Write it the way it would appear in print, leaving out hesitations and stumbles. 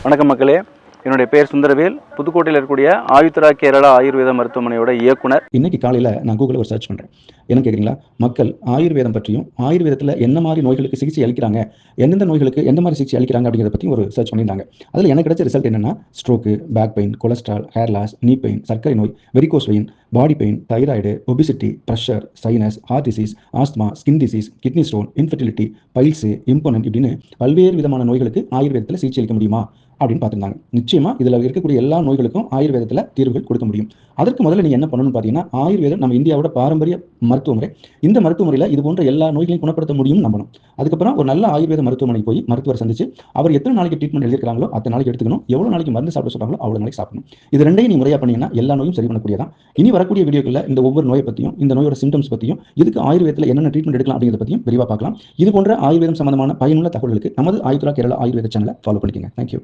வணக்கம் மக்களே, என்னுடைய பேர் சுந்தரவேல். புதுக்கோட்டையில் இருக்கக்கூடிய ஆயுத்ரா கேரளா ஆயுர்வேத மருத்துவமனையோட இயக்குனர். இன்னைக்கு காலையில் நான் கூகுளில் ஒரு சர்ச் பண்ணுறேன். என்ன கேட்குறீங்களா? மக்கள் ஆயுர்வேதம் பற்றியும் ஆயுர்வேதத்தில் என்ன மாதிரி நோய்களுக்கு சிகிச்சை அளிக்கிறாங்க, எந்தெந்த நோய்களுக்கு எந்த மாதிரி சிகிச்சை அளிக்கிறாங்க அப்படிங்கிறத பற்றி ஒரு சர்ச் பண்ணியிருந்தாங்க. அதில் எனக்கு கிடைச்ச ரிசல்ட் என்னன்னா, stroke, back pain, cholesterol, hair loss, knee pain, சர்க்கரை நோய், varicose vein, body pain, thyroid, obesity, pressure, sinus, heart disease, asthma, skin disease, kidney stone, infertility, piles, impotent இப்படின்னு பல்வேறு விதமான நோய்களுக்கு ஆயுர்வேதத்தில் சிகிச்சை அளிக்க முடியுமா அப்படின்னு பார்த்துருந்தாங்க. நிச்சயமா இதில் இருக்கக்கூடிய எல்லா நோய்களுக்கும் ஆயுர்வேதத்தில் தீர்வுகள் கொடுக்க முடியும். அதற்கு முதல்ல நீங்க என்ன பண்ணணும்னு பார்த்தீங்கன்னா, ஆயுர்வேதம் நம்ம இந்தியாவோட பாரம்பரிய மருத்துவ முறை. இந்த மருத்துவ முறையில் இது போன்ற எல்லா நோய்களையும் குணப்படுத்த முடியும் நம்பணும். அதுக்கப்புறம் ஒரு நல்ல ஆயுர்வேத மருத்துவமனை போய் மருத்துவர் சந்திச்சு அவர் எத்தனை நாளைக்கு ட்ரீட்மெண்ட் எழுதிருக்காங்களோ அத்தனை நாளைக்கு எடுத்துக்கணும். எவ்வளவு நாளைக்கு மருந்து சாப்பிட சொல்றாங்களோ அவ்வளவு நாளைக்கு சாப்பிடணும். இது ரெண்டையும் நீ முறையா பண்ணீங்கன்னா எல்லா நோயும் சரி பண்ணக்கூடியதான். இனி வரக்கூடிய வீடியோக்களில் இந்த ஒவ்வொரு நோயை பற்றியும் இந்த நோயோட சிம்டம்ஸ் பற்றியும் இதுக்கு ஆயுர்வேதத்தில் என்னென்ன ட்ரீட்மெண்ட் எடுக்கலாம் அப்படிங்கிறத பற்றியும் விரிவாக பார்க்கலாம். இது போன்ற ஆயுர்வேதம் சம்பந்தமான பயனுள்ள தகவல்களுக்கு நமது ஆயுத்ரா கேரளா ஆயுர்வேத சேனலை ஃபாலோ பண்ணிக்கோங்க. தேங்க்யூ.